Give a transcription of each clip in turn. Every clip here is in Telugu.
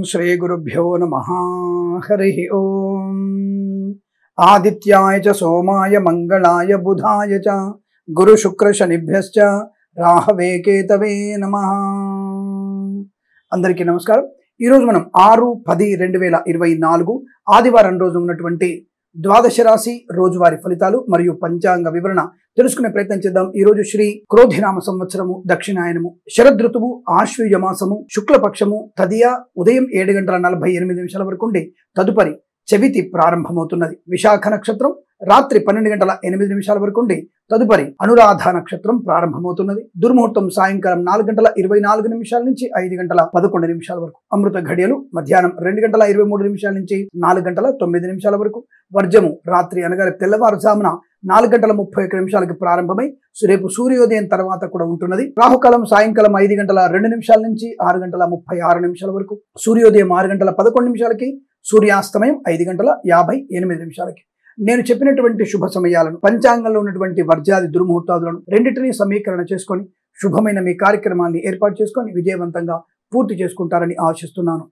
श्री गुरुभ्यो नमः। हरिः ओम। आदित्याय च सोमाय मंगलाय बुधाय च गुरु शुक्र शनिभ्यश्च राहवे केतवे नमः। అందరికీ నమస్కారం। ఈ రోజు మనం 6-10-2024 ఆదివారం రోజు ఉన్నటువంటి ద్వాదశ రాశి రోజువారీ ఫలితాలు మరియు పంచాంగ వివరణ తెలుసుకునే ప్రయత్నం చేద్దాం। ఈ రోజు శ్రీ క్రోధినామ సంవత్సరము దక్షిణాయనము శరదృతువు ఆశ్వయుజ మాసము శుక్లపక్షము తదియ ఉదయం 7:48 వరకు ఉండి తదుపరి చవితి ప్రారంభమవుతున్నది। విశాఖ నక్షత్రం రాత్రి 12:08 వరకు ఉండి తదుపరి అనురాధ నక్షత్రం ప్రారంభమవుతున్నది। దుర్ముహూర్తం సాయంకాలం 4:24 నుంచి 5:11 వరకు। అమృత ఘడియలు మధ్యాహ్నం 2:23 నుంచి 4:09 వరకు। వర్జము రాత్రి అనగా తెల్లవారుజామున 4:31 ప్రారంభమై రేపు సూర్యోదయం తర్వాత కూడా ఉంటున్నది। రాహుకాలం సాయంకాలం 5:02 నుంచి 6:36 వరకు। సూర్యోదయం 6:11 సూర్యాస్తమయం 5:58 నేను చెప్పినటువంటి శుభ సమయాలను పంచాంగంలో ఉన్నటువంటి వర్జాది దుర్ముహూర్తాలను రెండింటినీ సమీకరణ చేసుకొని శుభమైన మీ కార్యక్రమాన్ని ఏర్పాటు చేసుకొని విజయవంతంగా పూర్తి చేసుకుంటారని ఆశిస్తున్నాను।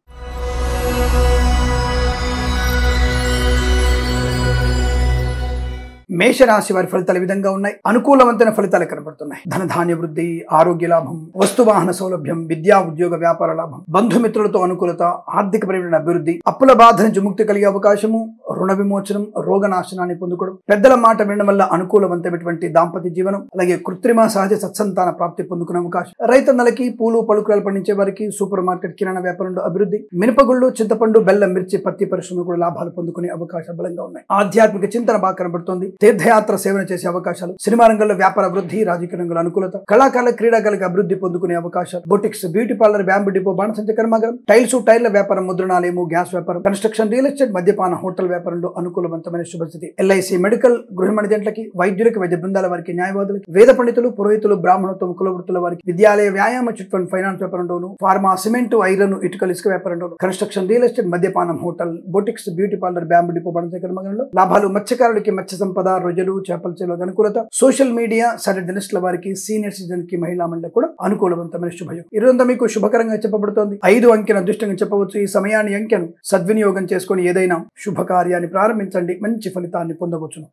మేషరాశి వారి ఫలితాలు ఈ విధంగా ఉన్నాయి। అనుకూలవంతమైన ఫలితాలు కనబడుతున్నాయి। ధనధాన్య వృద్ధి, ఆరోగ్య లాభం, వస్తువాహన సౌలభ్యం, విద్యా ఉద్యోగ వ్యాపార లాభం, బంధుమిత్రులతో అనుకూలత, ఆర్థికపరమైన అభివృద్ధి, అప్పుల బాధ నుంచి ముక్తి కలిగే అవకాశము, రుణ విమోచనం, రోగనాశనాన్ని పొందుకోవడం, పెద్దల మాట వినడం వల్ల అనుకూలవంతమైనటువంటి దాంపత్య జీవనం, అలాగే కృత్రిమ సహజ సత్సంతాన ప్రాప్తి పొందుకునే అవకాశం, రైతన్నలకి పూలు పలుకురాలు పండించే వారికి సూపర్ మార్కెట్ కిరాణా వ్యాపారంలో అభివృద్ధి, మినపగుళ్ళు, చింతపండు, బెల్లం, మిర్చి, పత్తి పరిశ్రమలు కూడా లాభాలు పొందుకునే అవకాశాలు బలంగా ఉన్నాయి। ఆధ్యాత్మిక చింతన బాగా కనబడుతోంది। తీర్థయాత్ర సేవన చేసే అవకాశాలు, సినిమా రంగంలో వ్యాపార అభివృద్ధి, రాజకీయ రంగంలో అనుకూలత, కళాకారుల క్రీడాకారులకు అభివృద్ధి పొందుకునే అవకాశాలు, boutiques, beauty parlour, bamboo depot, బాణసంచ కర్మాగారం, టైల్స్, టైర్ల వ్యాపారం, ముద్రణాలయము, గ్యాస్ వ్యాపారం, కన్స్ట్రక్షన్, రియల్ ఎస్టేట్, మద్యపాన, హోటల్ వ్యాపారంలో అనుకూలవంతమైన శుభస్థితి। ఎల్ఐసి, మెడికల్, గృహ మణిజంట్లకి, వైద్యులకి, వైద్య బృందాల వారికి, న్యాయవాదులకి, వేద పండితులు, పురోహితులు, బ్రాహ్మణత్వం, కులవృత్తుల వారికి, విద్యాలయ, వ్యాయామ, చిట్ ఫండ్, ఫైనాన్స్ వ్యాపారంలోను, ఫార్మా, సిమెంట్, ఐరన్, ఇటుకలు, ఇసుక వ్యాపారంలోను, కన్స్ట్రక్షన్, రియల్ ఎస్టేట్, మద్యపానం, hotel, boutiques, beauty parlour, bamboo depot, బాణసంచ కర్మాగారంలో లాభాలు, మత్స్యకారులకి మత్స్య సంపద, రొయ్యలు, చేపల చెరువులకు అనుకూలత, సోషల్ మీడియా, సరైన జర్నలిస్టుల వారికి, సీనియర్ సిటిజన్ కి, మహిళా మండలికి కూడా అనుకూలవంతమైన శుభయోగం। ఈరోజు మీకు శుభకరంగా చెప్పబడుతోంది। 5 అంకెను అదృష్టంగా చెప్పవచ్చు। ఈ సమయాన్ని అంకెను సద్వినియోగం చేసుకొని ఏదైనా శుభకార్యాన్ని ప్రారంభించండి, మంచి ఫలితాన్ని పొందవచ్చును।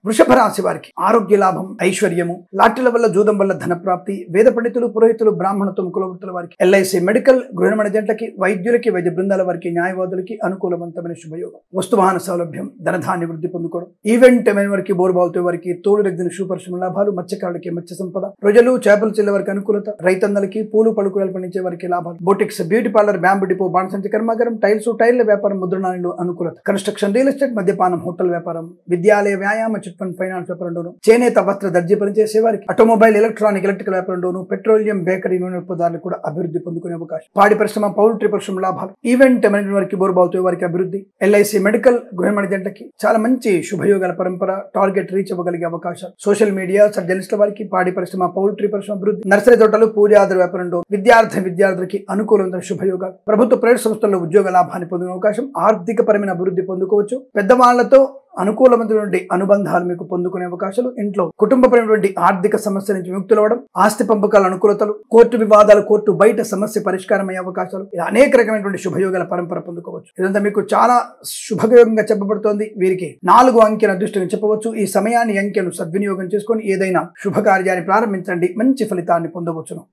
వృషభ రాశి వారికి ఆరోగ్య లాభం, ఐశ్వర్యము, లాటరీల వల్ల జూదం వల్ల ధన ప్రాప్తి, వేద పండితులు, పురోహితులు, బ్రాహ్మణత్వం, కులవృత్తుల వారికి, ఎల్ఐసి, మెడికల్, గృహ మణిజంట్లకి, వైద్యులకి, వైద్య బృందాల వారికి, న్యాయవాదులకి అనుకూలవంతమైన శుభయోగం। వస్తువాహన సౌలభ్యం, ధనధాన్య వృద్ధి పొందుకోవడం, ఈవెంట్ ఏమైనా వారికి, బోర్బావుతో వారికి, తోడు రెగ్గిన శుభపరిశ్రమ లాభాలు, మత్స్యకారులకి మత్స్య సంపద, రొయ్యలు, చేపల చెల్ల వారికి అనుకూలత, రైతన్నలకి పూలు పలుకురాలు పండించే వారికి లాభాలు, boutiques, beauty parlour, bamboo depot, బాణసంచ కర్మాగారం, టైల్స్, టైర్ల వ్యాపారం, ముద్రణాలు అనుకూలత, కన్స్ట్రక్షన్, రియల్ ఎస్టేట్, మద్యపానం, హోటల్ వ్యాపారం, విద్యాలయ, వ్యాయామ, చిట్ ఫండ్, ఫైనాన్స్ వ్యాపారంలోను, చేనేత వస్త్ర దర్జీ పనిచేసే వారికి, ఆటోమొబైల్, ఎలక్ట్రానిక్, ఎలక్ట్రికల్ వ్యాపారంలోను, పెట్రోలియం, బేకరీ, నూనె ఉత్పత్తులు కూడా అభివృద్ధి పొందుకునే అవకాశం, పాడి పరిశ్రమ, పౌల్ట్రీ పరిశ్రమ లాభాలు, ఈవెంట్ మేనేజ్మెంట్ వారికి, బోర్బావుతో వారికి అభివృద్ధి, ఎల్ఐసి, మెడికల్, గృహ మణిజంట్లకి చాలా మంచి శుభయోగాల పరంపర, టార్గెట్ రీచ్ అవ్వగలిగే అవకాశాలు, సోషల్ మీడియా, జర్నలిస్టుల వారికి, పాడి పరిశ్రమ, పౌల్ట్రీ పరిశ్రమ అభివృద్ధి, నర్సరీ తోటలు, పూజాది వ్యాపారంలో విద్యార్థులకి అనుకూలమైన శుభయోగాలు, ప్రభుత్వ ప్రైవేట్ సంస్థల్లో ఉద్యోగ లాభాన్ని పొందిన అవకాశం, ఆర్థిక పరమైన అభివృద్ధి పొందుకోవచ్చు, పెద్దవాళ్లతో అనుకూలమైనటువంటి అనుబంధాలు మీకు పొందుకునే అవకాశాలు, ఇంట్లో కుటుంబపరమైనటువంటి ఆర్థిక సమస్య నుంచి విముక్తులవడం, ఆస్తి పంపకాల అనుకూలతలు, కోర్టు వివాదాలు, కోర్టు బయట సమస్య పరిష్కారం అయ్యే అవకాశాలు, ఇలా అనేక రకమైనటువంటి శుభయోగాల పరంపర పొందుకోవచ్చు। ఇదంతా మీకు చాలా శుభయోగంగా చెప్పబడుతోంది। వీరికి 4 అంకెను అదృష్టంగా చెప్పవచ్చు। ఈ సమయాన్ని అంకెను సద్వినియోగం చేసుకొని ఏదైనా శుభకార్యాన్ని ప్రారంభించండి, మంచి ఫలితాన్ని పొందవచ్చును।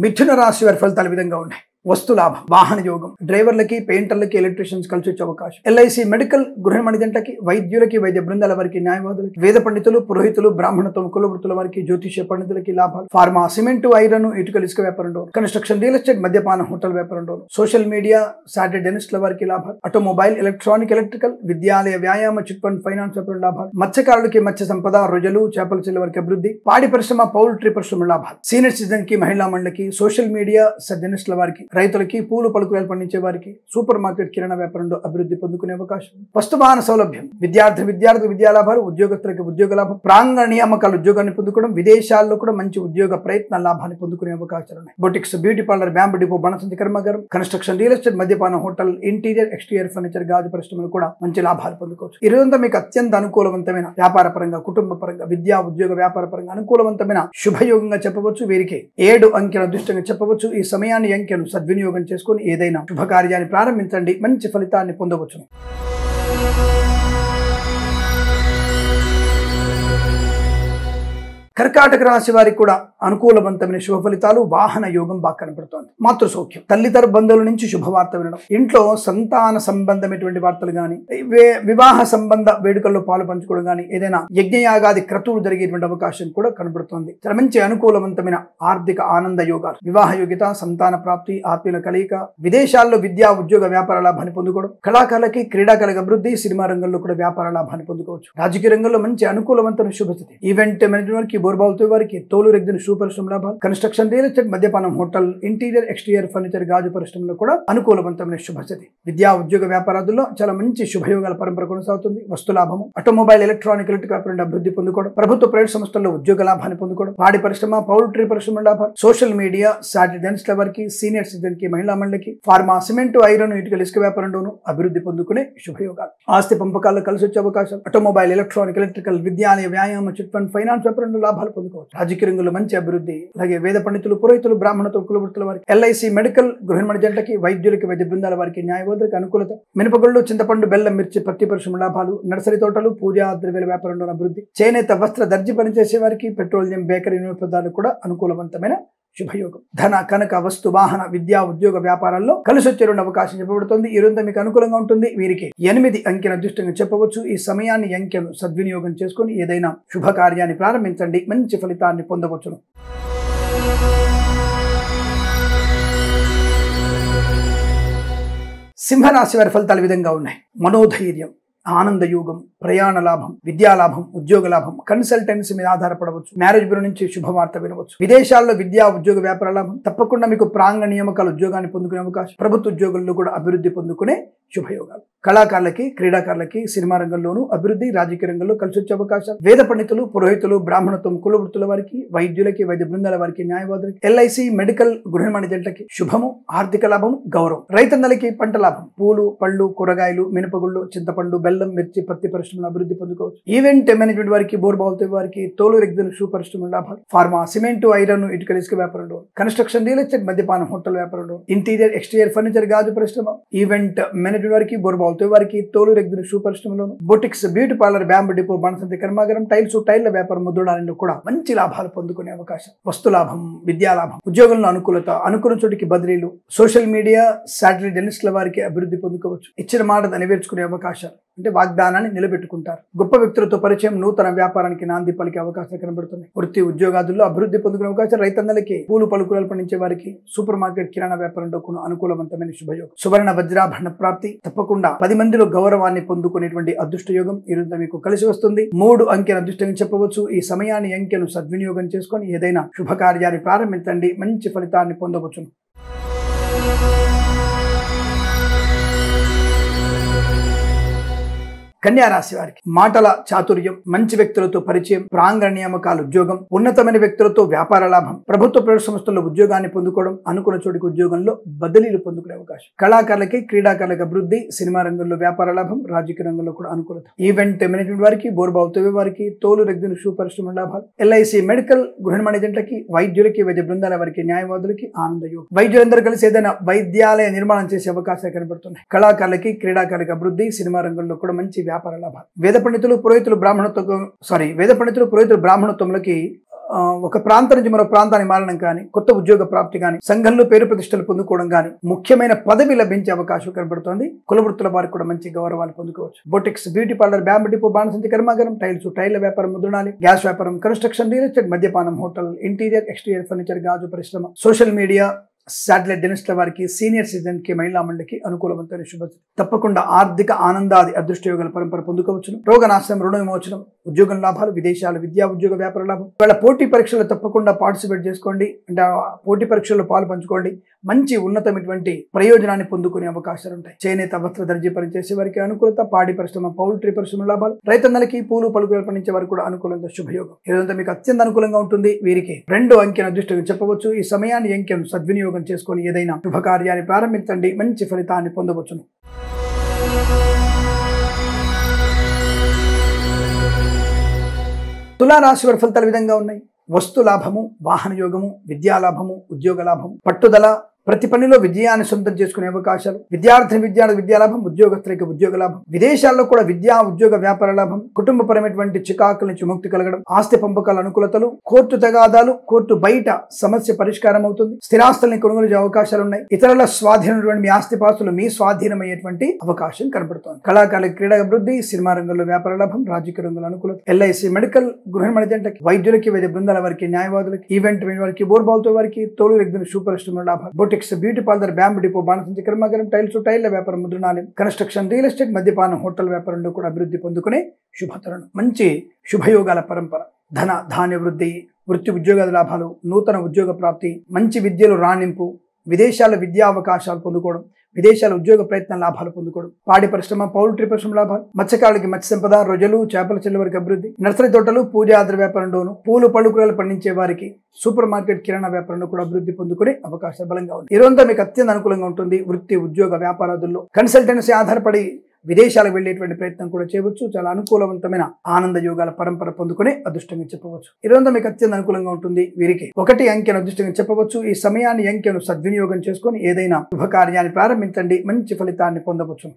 మిథున రాశి వారి ఫలితాలు ఈ విధంగా ఉన్నాయి। వస్తు లాభం, వాహన యోగం, డ్రైవర్లకి, పెయింటర్లకి, ఎలక్ట్రీషియన్స్ కలిసి వచ్చే అవకాశం, ఎల్ఐసి, మెడికల్, గృహ మణిజంట్లకి, వైద్యులకి, వైద్య బృందాల వారికి, న్యాయవాదులకి, వేద పండితులు, పురోహితులు, బ్రాహ్మణత్వం, కులవృత్తుల వారికి, జ్యోతిష్య పండితులకి లాభాలు, ఫార్మా, సిమెంట్, ఐరన్, ఇటుకలు, ఇసుక వ్యాపారంలో, కన్స్ట్రక్షన్, రియల్ ఎస్టేట్, మద్యపాన, హోటల్ వ్యాపారంలో, సోషల్ మీడియా, సాటిలైట్ జర్నలిస్టుల వారికి లాభాలు, ఆటోమొబైల్, ఎలక్ట్రానిక్, ఎలక్ట్రికల్, విద్యాలయ, వ్యాయామ, చిట్ ఫండ్, ఫైనాన్స్ వ్యాపారం లాభాలు, మత్స్యకారులకి మత్స్య సంపద, రొయ్యలు, చేపల చెల్ల వారికి అభివృద్ధి, పాడి పరిశ్రమ, పౌల్ట్రీ పరిశ్రమ లాభాలు, సీనియర్ సిటిజన్ కి, మహిళా మండలికి, సోషల్ మీడియా, జర్నలిస్టుల వారికి రైతులకి పూలు పలుకులు పండించే వారికి సూపర్ మార్కెట్ కిరాణా వ్యాపారంలో అభివృద్ధి పొందుకునే అవకాశం, వస్తువాహన సౌలభ్యం, విద్యార్థి విద్యా లాభాలు, ఉద్యోగస్తులకి ఉద్యోగ లాభం, ప్రాంగణ నియామకాలు ఉద్యోగాన్ని పొందుకోవడం, విదేశాల్లో కూడా మంచి ఉద్యోగ ప్రయత్న లాభాన్ని పొందుకునే అవకాశాలు ఉన్నాయి. Boutiques, beauty parlour, bamboo depot, బణసంచి కర్మాగారం, కన్స్ట్రక్షన్, రియల్ ఎస్టేట్, మద్యపానం, హోటల్, ఇంటీరియర్ ఎక్స్టీరియర్ ఫర్నిచర్, గాజు పరిశ్రమలు కూడా మంచి లాభాలు పొందుకోవచ్చు. ఈ రోజంతా మీకు అత్యంత అనుకూలవంతమైన వ్యాపార పరంగా, కుటుంబ పరంగా, విద్యా ఉద్యోగ వ్యాపార పరంగా అనుకూలవంతమైన శుభయోగంగా చెప్పవచ్చు. వీరికి 7 అంకెల అదృష్టంగా చెప్పవచ్చు. ఈ సమయాన్ని అంకెను సద్వినియోగం చేసుకుని ఏదైనా శుభకార్యాన్ని ప్రారంభించండి, మంచి ఫలితాన్ని పొందవచ్చును. కర్కాటక రాశి వారికి కూడా అనుకూలవంతమైన శుభ ఫలితాలు, వాహన యోగం బాగా కనపడుతోంది. మాతృ సౌఖ్యం, తల్లితర బంధువుల నుంచి శుభవార్త వినడం, ఇంట్లో సంతాన సంబంధమైనటువంటి వార్తలు గాని, వివాహ సంబంధ వేడుకల్లో పాలు పంచుకోవడం గాని, ఏదైనా యజ్ఞయాగాది క్రతువులు జరిగేటువంటి అవకాశం కూడా కనబడుతోంది. చాలా మంచి అనుకూలవంతమైన ఆర్థిక ఆనంద యోగాలు, వివాహ యోగ్యత, సంతాన ప్రాప్తి, ఆత్మీయుల కలయిక, విదేశాల్లో విద్యా ఉద్యోగ వ్యాపార లాభాన్ని పొందుకోవడం, కళాకారులకి క్రీడాకారుల అభివృద్ధి, సినిమా రంగంలో కూడా వ్యాపార లాభాన్ని పొందుకోవచ్చు. రాజకీయ రంగంలో మంచి అనుకూలవంతమైన శుభస్థితి, ఈవెంట్ మేనేజ్మెంట్ వారికి, బోర్బావుతో వారికి, తోలు రెగ్గిన షూ పరిశ్రమ లాభాలు, కన్స్ట్రక్షన్, రియల్ ఎస్టేట్, మద్యపానం, హోటల్, ఇంటీరియర్ ఎక్స్టీరియర్ ఫర్నిచర్, గాజు పరిశ్రమలో కూడా అనుకూలవంతమైన శుభస్థితి. విద్యా ఉద్యోగ వ్యాపారాదుల్లో చాలా మంచి శుభయోగాల పరంపర కొనసాగుతుంది. వస్తు లాభము, ఆటోమొబైల్, ఎలక్ట్రిక్ వ్యాపారం అభివృద్ధి పొందుకోవడం, ప్రభుత్వ ప్రైవేట్ సంస్థల్లో ఉద్యోగ లాభాన్ని పొందుకోవడం, పాడి పరిశ్రమ, పౌల్ట్రీ పరిశ్రమ లాభాలు, సోషల్ మీడియా, సాటిజెంట్స్ల వారికి, సీనియర్ సిటిజన్ కి, మహిళా మండలికి, ఫార్మా, సిమెంట్, ఐరన్, ఇటుకల ఇసుక వ్యాపారంలోనూ అభివృద్ధి పొందుకునే శుభయోగాలు. ఆస్తి పంపకాల్లో కలిసి వచ్చే అవకాశం, ఆటోమొబైల్, ఎలక్ట్రికల్, విద్యాలయ, వ్యాయామ, చిట్ ఫండ్, ఫైనాన్స్ వ్యాపారంలో లాభాలు పొందుకోవచ్చు. రాజకీయ రంగంలో మంచి అభివృద్ధి, అలాగే వేద పండితులు, పురోహితులు, బ్రాహ్మణత్వం, కులవృత్తుల వారికి, ఎల్ఐసి, మెడికల్, గృహిణి జంటకి, వైద్యులకి, వైద్య బృందాల వారికి, న్యాయవాదులకు అనుకూలత, మినపగుళ్ళు, చింతపండు, బెల్లం, మిర్చి, పత్తి పరిశ్రమ లాభాలు, నర్సరీ తోటలు, పూజా ద్రవ్యాల వ్యాపారంలో అభివృద్ధి, చేనేత, వస్త్ర, దర్జీ పనిచేసే వారికి, పెట్రోలియం, బేకరీ పదార్థాలు కూడా అనుకూలవంతమైన శుభయోగం. ధన, కనక, వస్తు, వాహన, విద్యా ఉద్యోగ వ్యాపారాల్లో కలిసి వచ్చే అవకాశం చెప్పబడుతుంది. ఈ రోజు మీకు అనుకూలంగా ఉంటుంది. వీరికి 8 అంకెల అదృష్టంగా చెప్పవచ్చు. ఈ సమయాన్ని అంకెను సద్వినియోగం చేసుకుని ఏదైనా శుభకార్యాన్ని ప్రారంభించండి, మంచి ఫలితాన్ని పొందవచ్చును. సింహరాశి వారి ఫలితాలు విధంగా ఉన్నాయి. మనోధైర్యం, ఆనంద యోగం, ప్రయాణ లాభం, విద్యా లాభం, ఉద్యోగ లాభం, కన్సల్టెన్సీ మీద ఆధారపడవచ్చు, మ్యారేజ్ బ్యూరో నుంచి శుభవార్త వినవచ్చు, విదేశాల్లో విద్యా ఉద్యోగ వ్యాపార లాభం, తప్పకుండా మీకు ప్రాంగణ నియామకాల ఉద్యోగాన్ని పొందుకునే అవకాశం, ప్రభుత్వ ఉద్యోగుల్లో కూడా అభివృద్ధి పొందుకునే శుభయోగాలు. కళాకారులకి, క్రీడాకారులకి, సినిమా రంగంలోనూ అభివృద్ధి, రాజకీయ రంగంలో కలిసి వచ్చే అవకాశం, వేద పండితులు, పురోహితులు, బ్రాహ్మణత్వం, కులవృత్తుల వారికి, వైద్యులకి, వైద్య బృందాల వారికి, న్యాయవాదులకి, ఎల్ఐసి, మెడికల్, గృహిణి జంటకి శుభము, ఆర్థిక లాభం, గౌరవం. రైతన్నలకి పంట లాభం, పూలు, పళ్ళు, కూరగాయలు, మినపగుళ్ళు, చింతపండు, బెల్లం, మిర్చి, పత్తి పరిశ్రమలు అభివృద్ధి పొందుకోవచ్చు. ఈవెంట్ మేనేజ్మెంట్ వారికి, బోర్బావుతో వారికి, తోలు రెగ్గిన షూ పరిశ్రమ లాభాలు, ఫార్మా, సిమెంట్, ఐరన్, ఇటుకల ఇసుక వ్యాపారంలో, కన్స్ట్రక్షన్, రియల్ ఎస్టేట్, మద్యపానం, హోటల్ వ్యాపారంలో, ఇంటీరియర్ ఎక్స్టీరియర్ ఫర్నిచర్, గాజు పరిశ్రమ, ఈవెంట్ మేనేజ్మెంట్ వారికి, బోర్బావుతో వారికి, తోలు రెగ్గిన షూ పరిశ్రమలోను, boutiques, beauty parlour, bamboo depot, బణసంచి కర్మాగారం, టైల్ల వ్యాపారం, ముద్రణాలలో కూడా మంచి లాభాలు పొందుకునే అవకాశం. వస్తు లాభం, విద్యా లాభం, ఉద్యోగంలో అనుకూలత, అనుకున్న చోటికి బదిలీలు, సోషల్ మీడియా, శాటిలైట్ జర్నలిస్టుల వారికి అభివృద్ధి పొందుకోవచ్చు. ఇచ్చిన మాట నెరవేర్చుకునే అవకాశాలు, అంటే వాగ్దానాన్ని నిలబెట్టుకుంటారు. గొప్ప వ్యక్తులతో పరిచయం, నూతన వ్యాపారానికి నాంది పలికే అవకాశాలు కనబడుతున్నాయి. వృత్తి ఉద్యోగాదుల్లో అభివృద్ధి పొందుకునే అవకాశం, రైతన్నలకి, పూలు పలుకులు పండించే వారికి, సూపర్ మార్కెట్ కిరాణా వ్యాపారంలో అనుకూలవంతమైన శుభయోగం. సువర్ణ వజ్రాభరణ ప్రాప్తి, తప్పకుండా 10 మందిలో గౌరవాన్ని పొందుకునేటువంటి అదృష్ట యోగం ఈ రోజు మీకు కలిసి వస్తుంది. 3 అంకెల అదృష్టంగా చెప్పవచ్చు. ఈ సమయాన్ని అంకెను సద్వినియోగం చేసుకొని ఏదైనా శుభకార్యాన్ని ప్రారంభించండి, మంచి ఫలితాన్ని పొందవచ్చును. కన్యా రాశి వారికి మాటల చాతుర్యం, మంచి వ్యక్తులతో పరిచయం, ప్రాంగణ నియామకాలు, ఉద్యోగం, ఉన్నతమైన వ్యక్తులతో వ్యాపార లాభం, ప్రభుత్వ ప్రైవేట్ సంస్థల్లో ఉద్యోగాన్ని పొందుకోవడం, అనుకున్న చోటికి ఉద్యోగంలో బదిలీలు పొందుకునే అవకాశం, కళాకారులకి, క్రీడాకారులకు అభివృద్ధి, సినిమా రంగంలో వ్యాపార లాభం, రాజకీయ రంగంలో కూడా అనుకూలత, ఈవెంట్ మేనేజ్మెంట్ వారికి, బోర్బావుతో వారికి, తోలు రెగ్గిన షూ పరిశ్రమ లాభాలు, ఎల్ఐసి, మెడికల్, గృహిణి జంటకి, వైద్యులకి, వైద్య బృందాల వారికి, న్యాయవాదులకి ఆనంద యోగం. వైద్యులందరూ కలిసి ఏదైనా వైద్యాలయ నిర్మాణం చేసే అవకాశాలు కనబడుతున్నాయి. కళాకారులకి, క్రీడాకారులకు అభివృద్ధి, సినిమా రంగంలో కూడా మంచి వ్యాపార లాభాలు. వేద పండితులు, పురోహితులు, బ్రాహ్మణత్వంలోకి ఒక ప్రాంతం నుంచి మరో ప్రాంతానికి మారడం కానీ, కొత్త ఉద్యోగ ప్రాప్తి కానీ, సంఘంలో పేరు ప్రతిష్టలు పొందుకోవడం కానీ, ముఖ్యమైన పదవి లభించే అవకాశం కనబడుతోంది. కులవృత్తుల వారికి కూడా మంచి గౌరవాలు పొందుకోవచ్చు. Boutiques, beauty parlour, bamboo depot, బణసంచి కర్మాగారం, టైల్ల వ్యాపారం, ముద్రణాలి, గ్యాస్ వ్యాపారం, కన్స్ట్రక్షన్, రియల్ ఎస్టేట్, మద్యపానం, హోటల్, ఇంటీరియర్ ఎక్స్టీరియర్ ఫర్నిచర్, గాజు పరిశ్రమ, సోషల్ మీడియా, శాటిలైట్ డెనిస్ట్ల వారికి, సీనియర్ సిటిజన్ కి, మహిళా మండలికి అనుకూలవంతమైన శుభ. తప్పకుండా ఆర్థిక ఆనందాది అదృష్ట యోగాల పరంపర పొందుకోవచ్చును. రోగనాశనం, రుణ విమోచనం, ఉద్యోగం లాభాలు, విదేశాలు, విద్యా ఉద్యోగ వ్యాపార లాభం. వాళ్ళ పోటీ పరీక్షలు తప్పకుండా పార్టిసిపేట్ చేసుకోండి. అంటే పోటీ పరీక్షల్లో పాలు పంచుకోండి. మంచి ఉన్నతమైనటువంటి ప్రయోజనాన్ని పొందుకునే అవకాశాలు ఉంటాయి. చేనేత వస్త్ర దర్జీ పనిచేసే వారికి అనుకూలత, పాడి పరిశ్రమ, పౌల్ట్రీ పరిశ్రమ లాభాలు, రైతన్నలకి పూలు పలుకులు పండించే వారికి కూడా అనుకూలంగా శుభయోగం. ఈరోజు మీకు అత్యంత అనుకూలంగా ఉంటుంది. వీరికి 2 అంకెను అదృష్టంగా చెప్పవచ్చు. ఈ సమయాన్ని అంకెను సద్వినియోగం చేసుకొని ఏదైనా శుభకార్యాన్ని ప్రారంభించండి, మంచి ఫలితాన్ని పొందవచ్చును. తులారాశి వారి ఫలితాలు విధంగా ఉన్నాయి. వస్తు లాభము, వాహన యోగము, విద్యా లాభము, ఉద్యోగ లాభము, పట్టుదల, ప్రతి పనిలో విజయాన్ని సొంతం చేసుకునే అవకాశాలు, విద్యార్థి విద్యాలాభం, ఉద్యోగస్తులకి ఉద్యోగ లాభం, విదేశాల్లో కూడా విద్యా ఉద్యోగ వ్యాపార లాభం, కుటుంబపరమైనటువంటి చికాకుల నుంచి ముక్తి కలగడం, ఆస్తి పంపకాల అనుకూలతలు, కోర్టు తగాదాలు, కోర్టు బయట సమస్య పరిష్కారం అవుతుంది, స్థిరాస్తుల్ని కొనుగోలు చేసే అవకాశాలు ఉన్నాయి, ఇతరుల స్వాధీనమైనటువంటి మీ ఆస్తిపాస్తులు మీ స్వాధీనమయ్యేటువంటి అవకాశం కనబడుతోంది. కళాకారులకు క్రీడా అభివృద్ధి, సినిమా రంగంలో వ్యాపార లాభం, రాజకీయ రంగంలో అనుకూలత, ఎల్ఐసి మెడికల్, గృహిణి జంటకి, వైద్యులకి, వైద్య బృందాల వారికి, న్యాయవాదులకి, ఈవెంట్ వారికి, బోర్బాల్తో వారికి, తోలు రెగ్గిన సూపర్ స్టోర్ లాభాలు, బ్యూటీ పార్లర్, బ్యాంబు డిపో, బాణసంచి కర్మాగారం, టైల్ల వ్యాపారం, ముద్రణాలయం, కన్స్ట్రక్షన్, రియల్ ఎస్టేట్, మద్యపానం, హోటల్ వ్యాపారంలో కూడా అభివృద్ధి పొందుకునే శుభతరుణం. మంచి శుభయోగాల పరంపర, ధన ధాన్య వృద్ధి, వృత్తి ఉద్యోగాల లాభాలు, నూతన ఉద్యోగ ప్రాప్తి, మంచి విద్యలో రాణింపు, విదేశాల విద్యా అవకాశాలు పొందుకోవడం, విదేశాల ఉద్యోగ ప్రయత్న లాభాలు పొందుకోవడం, పాడి పరిశ్రమ, పౌల్ట్రీ పరిశ్రమ లాభాలు, మత్స్యకారులకి మత్స్య సంపద, రొయ్యలు, చేపల చెల్లి వారికి అభివృద్ధి, నర్సరీ తోటలు, పూజాద్ర వ్యాపారంలోను, పూలు పళ్ళు కూరలు పండించే వారికి, సూపర్ మార్కెట్ కిరాణా వ్యాపారంలో కూడా అభివృద్ధి పొందుకునే అవకాశం బలంగా ఉంది. ఈ రోజంతా మీకు అత్యంత అనుకూలంగా ఉంటుంది. వృత్తి ఉద్యోగ వ్యాపారాదుల్లో కన్సల్టెన్సీ ఆధారపడి విదేశాలకు వెళ్లేటువంటి ప్రయత్నం కూడా చేయవచ్చు. చాలా అనుకూలవంతమైన ఆనంద యోగాల పరంపర పొందుకునే అదృష్టంగా చెప్పవచ్చు. ఈ రోజు మీకు అత్యంత అనుకూలంగా ఉంటుంది. వీరికి 1 అంకెను అదృష్టంగా చెప్పవచ్చు. ఈ సమయాన్ని అంకెను సద్వినియోగం చేసుకొని ఏదైనా శుభకార్యాన్ని ప్రారంభించండి, మంచి ఫలితాన్ని పొందవచ్చు.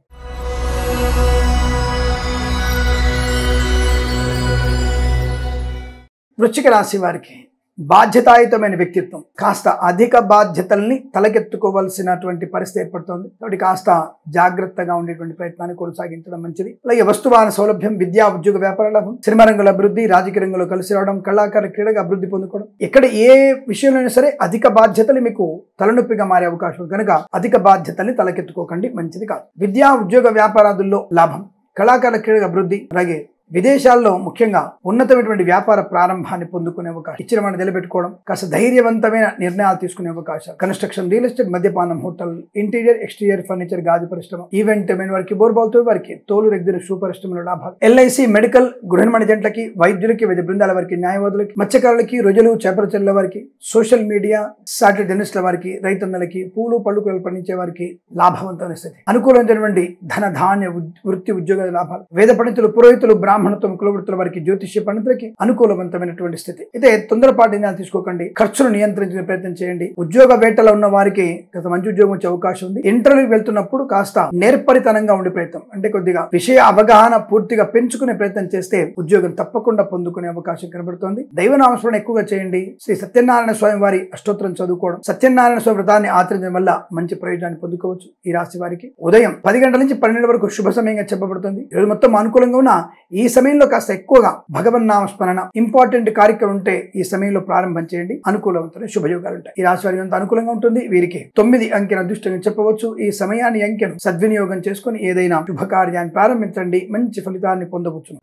వృశ్చిక రాశి వారికి బాధ్యతాయుతమైన వ్యక్తిత్వం, కాస్త అధిక బాధ్యతల్ని తలకెత్తుకోవాల్సినటువంటి పరిస్థితి ఏర్పడుతోంది. కాబట్టి కాస్త జాగ్రత్తగా ఉండేటువంటి ప్రయత్నాన్ని కొనసాగించడం మంచిది. అలాగే వస్తువాహన సౌలభ్యం, విద్యా ఉద్యోగ వ్యాపార లాభం, సినిమా రంగంలో అభివృద్ధి, రాజకీయ రంగంలో కలిసి రావడం, కళాకారుల క్రీడగా అభివృద్ధి పొందుకోవడం. ఇక్కడ ఏ విషయంలోనైనా సరే అధిక బాధ్యతలు మీకు తలనొప్పిగా మారే అవకాశం కనుక అధిక బాధ్యతల్ని తలకెత్తుకోకండి, మంచిది కాదు. విద్యా ఉద్యోగ వ్యాపారాదుల్లో లాభం, కళాకారుల క్రీడగా అభివృద్ధి, అలాగే విదేశాల్లో ముఖ్యంగా ఉన్నతమైనటువంటి వ్యాపార ప్రారంభాన్ని పొందుకునే అవకాశం, ఇచ్చిన మాట నిలబెట్టుకోవడం, కాస్త ధైర్యవంతమైన నిర్ణయాలు తీసుకునే అవకాశం, కన్స్ట్రక్షన్, రియల్ ఎస్టేట్, మద్యపానం, హోటల్, ఇంటీరియర్ ఎక్స్టీరియర్ ఫర్నిచర్, గాజు పరిశ్రమ, ఈవెంట్ వారికి, బోర్బాల్తో వారికి, తోలు రెగ్గిన షూ పరిశ్రమలో లాభాలు, ఎల్ఐసి మెడికల్, గృహిణి జంటలకి, వైద్యులకి, వైద్య బృందాల వారికి, న్యాయవాదులకి, మత్స్యకారులకి, రొయ్యలు, చేపల చెల్ల వారికి, సోషల్ మీడియా, శాటిలైట్ డెనిస్ట్ల వారికి, రైతన్నలకి, పూలు పళ్ళు పండించే వారికి లాభవంతమైన స్థితి, అనుకూలమైనటువంటి ధన ధాన్య వృత్తి ఉద్యోగాల లాభాలు, వేద పండితులు, పురోహితులు, బ్రాహ్మణత్వం, కులవృత్తుల వారికి, జ్యోతిష్య పండితులకి అనుకూలవంతమైనటువంటి స్థితి. అయితే తొందరపాటు నిర్ణయాలు తీసుకోకండి, ఖర్చును నియంత్రించే ప్రయత్నం చేయండి. ఉద్యోగ వేటలో ఉన్న వారికి కాస్త మంచి ఉద్యోగం వచ్చే అవకాశం ఉంది. ఇంటర్వ్యూకి వెళ్తున్నప్పుడు కాస్త నేర్పరితనంగా ఉండే ప్రయత్నం, అంటే కొద్దిగా విషయ అవగాహన పూర్తిగా పెంచుకునే ప్రయత్నం చేస్తే ఉద్యోగం తప్పకుండా పొందుకునే అవకాశం కనబడుతోంది. దైవనామస్మరణ ఎక్కువగా చేయండి. శ్రీ సత్యనారాయణ స్వామి వారి అష్టోత్తరం చదువుకోవడం, సత్యనారాయణ స్వామి వ్రతాన్ని ఆచరించడం వల్ల మంచి ప్రయోజనాన్ని పొందుకోవచ్చు. ఈ రాశి వారికి ఉదయం 10 గంటల నుంచి 12 వరకు శుభ సమయంగా చెప్పబడుతుంది. ఈరోజు మొత్తం అనుకూలంగా ఉన్న ఈ సమయంలో కాస్త ఎక్కువగా భగవన్నామస్మరణ, ఇంపార్టెంట్ కార్యక్రమం ఉంటే ఈ సమయంలో ప్రారంభం చేయండి, అనుకూలవంతమైన శుభయోగాలు ఉంటాయి. ఈ రాశి వారికి అంత అనుకూలంగా ఉంటుంది. వీరికి 9 అంకెను అదృష్టంగా చెప్పవచ్చు. ఈ సమయాన్ని అంకెను సద్వినియోగం చేసుకుని ఏదైనా శుభకార్యాన్ని ప్రారంభించండి, మంచి ఫలితాన్ని పొందవచ్చు.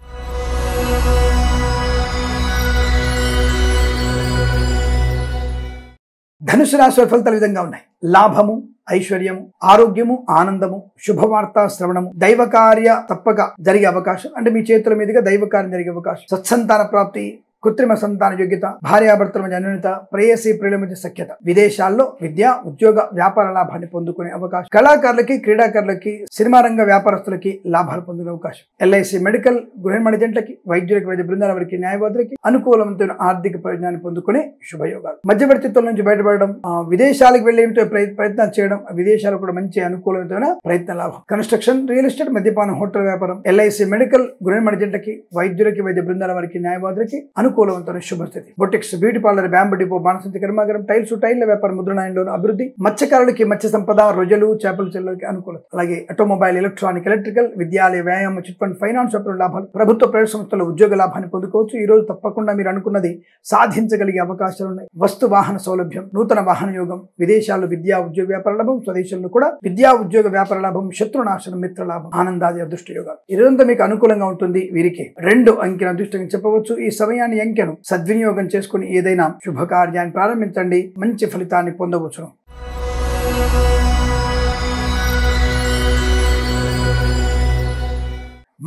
ధనుసు రాశి ఫలితాలు విధంగా ఉన్నాయి. లాభము, ఐశ్వర్యము, ఆరోగ్యము, ఆనందము, శుభవార్త శ్రవణము, దైవకార్య తప్పక జరిగే అవకాశం, అంటే మీ చేతుల మీదుగా దైవకార్యం జరిగే అవకాశం, సత్సంతాన ప్రాప్తి, కృత్రిమ సంతాన యోగ్యత, భార్యాభర్తల మధ్య అన్యోన్యత, ప్రేయసి ప్రియుల మధ్య సఖ్యత, విదేశాల్లో విద్య ఉద్యోగ వ్యాపార లాభాన్ని పొందుకునే అవకాశం, కళాకారులకి, క్రీడాకారులకి, సినిమా రంగ వ్యాపారస్తులకి లాభాలు పొందే అవకాశం, ఎల్ఐసి మెడికల్, గృహిణి జంటలకి, వైద్యులకి, వైద్య బృందాల వారికి, న్యాయవాదులకి అనుకూలవంతమైన ఆర్థిక ప్రయోజనాన్ని పొందుకునే శుభయోగాలు. మధ్యవర్తిత్వం నుంచి బయటపడడం, విదేశాలకు వెళ్లే ప్రయత్నాలు చేయడం, విదేశాలు కూడా మంచి అనుకూలమైన ప్రయత్న లాభం, కన్స్ట్రక్షన్, రియల్ ఎస్టేట్, మద్యపానం, హోటల్ వ్యాపారం, ఎల్ఐసి మెడికల్, గృహిణి జంటకి, వైద్యులకి, వైద్య బృందాల వారికి, న్యాయవాదులకి అనుకూలవంతమైన శుభస్థితి. Boutiques, beauty parlour, bamboo depot, బాణసంచి కర్మాగారం, టైల్స్, టైల్ల వ్యాపారం, ముద్రణాయంలోను అభివృద్ధి. మత్స్యకారులకి మత్స్య సంపద, రొయ్యలు, చేపల చెల్లెలకి అనుకూలత. అలాగే ఆటోమొబైల్, ఎలక్ట్రానిక్, ఎలక్ట్రికల్, విద్యాలయ, వ్యాయామ, చిట్ ఫండ్, ఫైనాన్స్ వ్యాపారం లాభాలు. ప్రభుత్వ ప్రైవేట్ సంస్థల ఉద్యోగ లాభాన్ని పొందుకోవచ్చు. ఈ రోజు తప్పకుండా మీరు అనుకున్నది సాధించగలిగే అవకాశాలు ఉన్నాయి. వస్తు వాహన సౌలభ్యం, నూతన వాహన యోగం, విదేశాల్లో విద్యా ఉద్యోగ వ్యాపార లాభం, స్వదేశంలో కూడా విద్యా ఉద్యోగ వ్యాపార లాభం, శత్రునాశనం, మిత్ర లాభం, ఆనందాది అదృష్ట యోగాలు. ఇదంతా మీకు అనుకూలంగా ఉంటుంది. వీరికి 2 అంకెల అదృష్టంగా చెప్పవచ్చు. ఈ సమయాన్ని అంకెను సద్వినియోగం చేసుకుని ఏదైనా శుభకార్యాన్ని ప్రారంభించండి, మంచి ఫలితాన్ని పొందవచ్చును.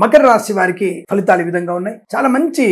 మకర రాశి వారికి ఫలితాలు ఈ విధంగా ఉన్నాయి. చాలా మంచి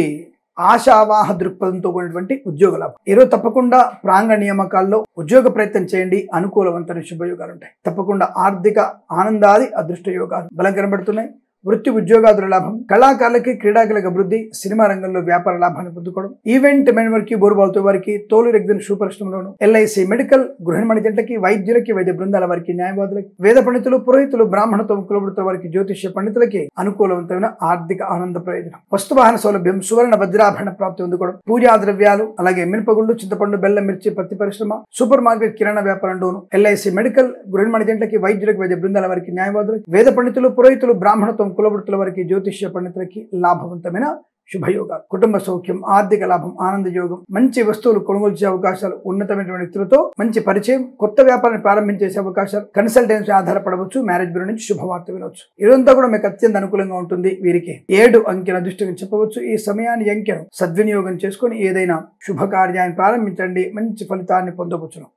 ఆశావాహ దృక్పథంతో కూడినటువంటి ఉద్యోగ లాభం. ఈరోజు తప్పకుండా ప్రాంగణ నియామకాల్లో ఉద్యోగ ప్రయత్నం చేయండి. అనుకూలవంతమైన శుభయోగాలు ఉంటాయి. తప్పకుండా ఆర్థిక ఆనందాది అదృష్ట యోగాలు బలం కనబడుతున్నాయి. వృత్తి ఉద్యోగాదుల లాభం, కళాకారులకి క్రీడాకులకు అభివృద్ధి, సినిమా రంగంలో వ్యాపార లాభాన్ని పొందుకోవడం, ఈవెంట్ మేనేజర్కి, బోరుబావుతో వారికి, తోలు రెగ్జిన్ షూ పరిశ్రమలోను, ఎల్ఐసి మెడికల్, గృహిణి జంటకి, వైద్యులకి, వైద్య బృందాల వారికి, న్యాయవాదులకి, వేద పండితులు, పురోహితులు, బ్రాహ్మణత్వం, కులవృత్తుల వారికి, జ్యోతిష్య పండితులకి అనుకూలవంతమైన ఆర్థిక ఆనంద ప్రయోజనం. వస్తువాహన సౌలభ్యం, సువర్ణ వజ్రాభరణ ప్రాప్తి పొందుకోవడం, పూజా ద్రవ్యాలు, అలాగే మినపగుళ్ళు, చింతపండు, బెల్లం, మిర్చి, పత్తి పరిశ్రమ, సూపర్ మార్కెట్, కిరాణా వ్యాపారంలోను, ఎల్ఐసి మెడికల్, గృహిణి జంటకి, వైద్యులకి, వైద్య బృందాల వారికి, న్యాయవాదులకి, వేద పండితులు, పురోహితులు, బ్రాహ్మణత్వం, కులవృత్తుల వారికి, జ్యోతిష్య పండితులకి లాభవంతమైన శుభయోగాలు. కుటుంబ సౌఖ్యం, ఆర్థిక లాభం, ఆనంద యోగం, మంచి వస్తువులు కొనుగోలు చేసే అవకాశాలు, ఉన్నతమైన వ్యక్తులతో మంచి పరిచయం, కొత్త వ్యాపారాన్ని ప్రారంభించేసే అవకాశాలు, కన్సల్టెన్సీ ఆధారపడవచ్చు, మ్యారేజ్ బ్యూరో నుంచి శుభవార్త వినవచ్చు. ఇదంతా కూడా మీకు అత్యంత అనుకూలంగా ఉంటుంది. వీరికి 7 అంకెల అదృష్టంగా చెప్పవచ్చు. ఈ సమయాన్ని అంకెను సద్వినియోగం చేసుకుని ఏదైనా శుభకార్యాన్ని ప్రారంభించండి, మంచి ఫలితాన్ని పొందవచ్చును.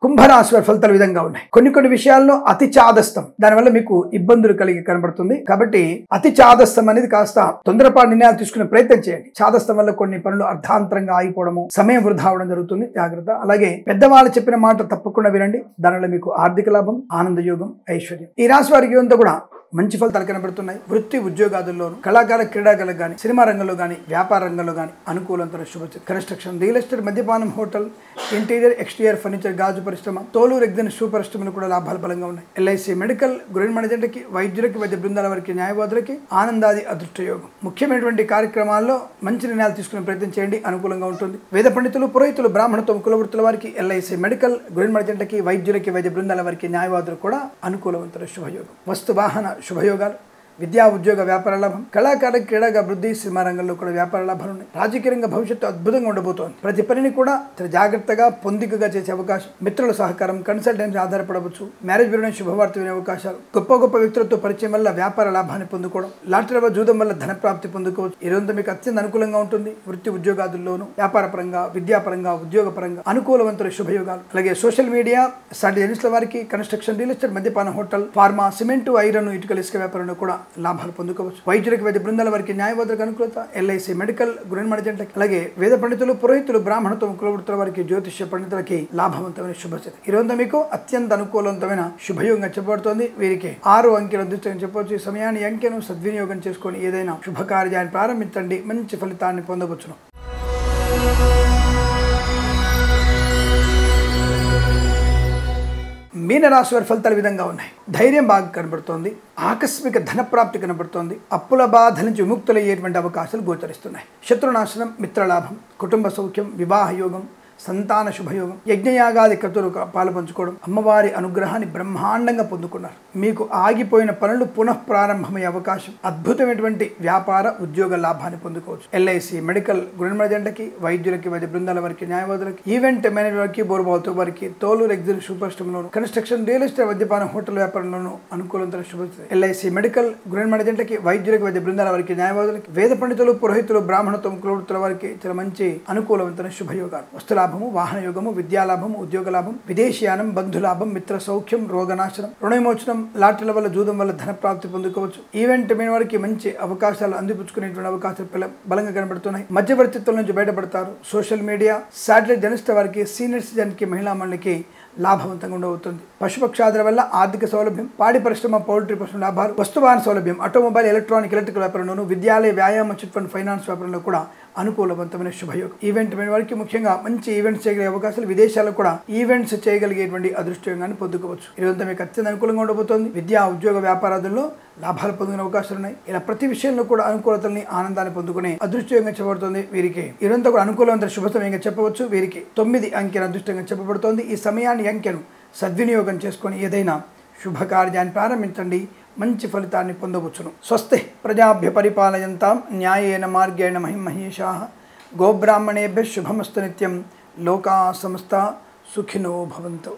కుంభరాశి వారి ఫలితాలు విధంగా ఉన్నాయి. కొన్ని విషయాల్లో అతి చాదస్తం, దానివల్ల మీకు ఇబ్బందులు కలిగి కనబడుతుంది. కాబట్టి అతి చాదస్తం అనేది కాస్త తొందరపాటు నిర్ణయాలు తీసుకునే ప్రయత్నం చేయండి. చాదస్తం వల్ల కొన్ని పనులు అర్ధాంతరంగా ఆగిపోవడము, సమయం వృధా అవడం జరుగుతుంది. జాగ్రత్త. అలాగే పెద్దవాళ్ళు చెప్పిన మాట తప్పకుండా వినండి. దానివల్ల మీకు ఆర్థిక లాభం, ఆనంద యోగం, ఐశ్వర్యం. ఈ రాశి వారికి అంతా కూడా మంచి ఫలితాలు కనబడుతున్నాయి. వృత్తి ఉద్యోగాదుల్లోనూ, కళాకార క్రీడాకారులకు కానీ, సినిమా రంగంలో కానీ, వ్యాపార రంగంలో కానీ అనుకూలంతో శుభచిత్రం. కన్స్ట్రక్షన్, రియల్ ఎస్టేట్, మద్యపానం, హోటల్, ఇంటీరియర్, ఎక్స్టీరియర్ ఫర్నిచర్, గాజు పరిశ్రమ, తోలు రెగ్జిన్ షూ పరిశ్రమలు కూడా లాభాలు బలంగా ఉన్నాయి. ఎల్ఐసి మెడికల్, గృహిణి జంటకి, వైద్యులకి, వైద్య బృందాల వారికి, న్యాయవాదులకి ఆనందాది అదృష్ట యోగం. ముఖ్యమైనటువంటి కార్యక్రమాల్లో మంచి నిర్ణయాలు తీసుకునే ప్రయత్నం చేయండి, అనుకూలంగా ఉంటుంది. వేద పండితులు, పురోహితులు, బ్రాహ్మణత్వం, కులవృత్తుల వారికి, ఎల్ఐసి మెడికల్, గృహిణి జంటకి, వైద్యులకి, వైద్య బృందాల వారికి, న్యాయవాదులు కూడా అనుకూలవంతమైన శుభయోగం. వస్తు వాహన శుభయోగాలు, విద్యా ఉద్యోగ వ్యాపార లాభం, కళాకార క్రీడాగా అభివృద్ధి, సినిమా రంగంలో కూడా వ్యాపార లాభాలు ఉన్నాయి. రాజకీయ రంగ భవిష్యత్తు అద్భుతంగా ఉండబోతోంది. ప్రతి పనిని కూడా జాగ్రత్తగా పొందికగా చేసే అవకాశం, మిత్రుల సహకారం, కన్సల్టెన్సీ ఆధారపడవచ్చు, మ్యారేజ్ బ్యూరో శుభవార్త వినే అవకాశాలు, గొప్ప వ్యక్తులతో పరిచయం వల్ల వ్యాపార లాభాన్ని పొందుకోవడం, లాటరీ జూదం వల్ల ధన ప్రాప్తి పొందుకోవచ్చు. ఈ రోజు మీకు అత్యంత అనుకూలంగా ఉంటుంది. వృత్తి ఉద్యోగాదుల్లోనూ, వ్యాపార పరంగా, విద్యాపరంగా, ఉద్యోగ పరంగా అనుకూలవంతుల శుభయోగాలు. అలాగే సోషల్ మీడియా, సాటి జర్నలిస్టుల వారికి, కన్స్ట్రక్షన్, రియల్ ఎస్టేట్, మద్యపాన, హోటల్, ఫార్మా, సిమెంటు, ఐరన్, ఇటుకల, ఇసుక వ్యాపారంలో కూడా లాభాలు పొందుకోవచ్చు. వైద్యులకి, వైద్య బృందాల వారికి, న్యాయవాదులకు అనుకూలత, ఎల్ఐసి మెడికల్, గృహిణి జంటకి, అలాగే వేద పండితులు, పురోహితులు, బ్రాహ్మణత్వం, కులవృత్తుల వారికి, జ్యోతిష్య పండితులకి లాభవంతమైన శుభస్థితి. ఈ రోజు మీకు అత్యంత అనుకూలవంతమైన శుభయోగంగా చెప్పబడుతోంది. వీరికి 6 అంకెల అదృష్టంగా చెప్పవచ్చు. ఈ సమయాన్ని అంకెను సద్వినియోగం చేసుకొని ఏదైనా శుభకార్యాన్ని ప్రారంభించండి, మంచి ఫలితాన్ని పొందవచ్చును. మీనరాశి వారి ఫలితాలు విధంగా ఉన్నాయి. ధైర్యం బాగా కనబడుతోంది. ఆకస్మిక ధనప్రాప్తి కనబడుతోంది. అప్పుల బాధ నుంచి విముక్తులయ్యేటువంటి అవకాశాలు గోచరిస్తున్నాయి. శత్రునాశనం, మిత్రలాభం, కుటుంబ సౌఖ్యం, వివాహ యోగం, సంతాన శుభయోగం, యజ్ఞయాగాది క్రతువులు పాలు పంచుకోవడం, అమ్మవారి అనుగ్రహాన్ని బ్రహ్మాండంగా పొందుకున్నారు. మీకు ఆగిపోయిన పనులు పునః ప్రారంభమయ్యే అవకాశం, అద్భుతమైనటువంటి వ్యాపార ఉద్యోగ లాభాన్ని పొందుకోవచ్చు. ఎల్ఐసి మెడికల్, గృహిణి జంటకి, వైద్యులకి, వైద్య బృందాల వారికి, న్యాయవాదులకి, ఈవెంట్ మేనేజర్కి, బోరుబావుతో వారికి, తోలు రెగ్జిన్ షూ పరిశ్రమలోను, కన్స్ట్రక్షన్, రియల్ ఎస్టేట్, మద్యపాన, హోటల్ వ్యాపారంలోనూ అనుకూలంతో శుభ. ఎల్ఐసి మెడికల్, గృహిణి జంటకి, వైద్యులకి, వైద్య బృందాల వారికి, న్యాయవాదులకి, వేద పండితులు, పురోహితులు, బ్రాహ్మణత్వం, కులవృత్తుల వారికి చాలా మంచి అనుకూలవంతమైన శుభయోగాలు. వస్తులాభము, వాహన యోగము, విద్యాలాభం, ఉద్యోగ లాభం, విదేశీయానం, బంధులాభం, మిత్ర సౌఖ్యం, రోగనాశనం, రుణవిమోచనం, లాటరీల వల్ల, జూదం వల్ల ధన ప్రాప్తి పొందుకోవచ్చు. ఈవెంట్ మీద వారికి మంచి అవకాశాలు అందిపుచ్చుకునేటువంటి అవకాశాలు బలంగా కనబడుతున్నాయి. మధ్యవర్తిత్వం నుంచి బయటపడతారు. సోషల్ మీడియా, శాటిలైట్ జర్నలిస్ట్ వారికి, సీనియర్ సిటిజన్కి, మహిళా మండలికి లాభవంతంగా ఉండబోతుంది. పశుపక్షాదుల వల్ల ఆర్థిక సౌలభ్యం, పాడి పరిశ్రమ, పౌల్ట్రీ పరిశ్రమ లాభాలు, వస్తువాహన సౌలభ్యం, ఆటోమొబైల్, ఎలక్ట్రానిక్, ఎలక్ట్రికల్ వ్యాపారంలోను, విద్యాలయ, వ్యాయామ, చిట్ ఫండ్, ఫైనాన్స్ వ్యాపారంలో కూడా అనుకూలవంతమైన శుభయోగం. ఈవెంట్ మీద వారికి ముఖ్యంగా మంచి ఈవెంట్స్ చేయగలిగే అవకాశాలు, విదేశాల్లో కూడా ఈవెంట్స్ చేయగలిగేటువంటి అదృష్టంగాన్ని పొందుకోవచ్చు. ఇదంతా మీకు అత్యంత అనుకూలంగా ఉండబోతోంది. విద్యా ఉద్యోగ వ్యాపారాదుల్లో లాభాలు పొందుకునే అవకాశాలు ఉన్నాయి. ఇలా ప్రతి విషయంలో కూడా అనుకూలతల్ని ఆనందాన్ని పొందుకునే అదృష్టంగా చెప్పబడుతుంది. వీరికి ఇదంతా కూడా అనుకూలమైన శుభ సమయంగా చెప్పవచ్చు. వీరికి 9 అంకెను అదృష్టంగా చెప్పబడుతోంది. ఈ సమయాన్ని అంకెను సద్వినియోగం చేసుకొని ఏదైనా శుభకార్యాన్ని ప్రారంభించండి, మంచి ఫలితాన్ని పొందవచ్చును. స్వస్తి ప్రజాభ్య పరిపాలయంతాం న్యాయేన మార్గేణ మహిమహేషాః గోబ్రాహ్మణేభ్యః శుభమస్తు నిత్యం. లోకా సమస్తా సుఖినో భవంతు.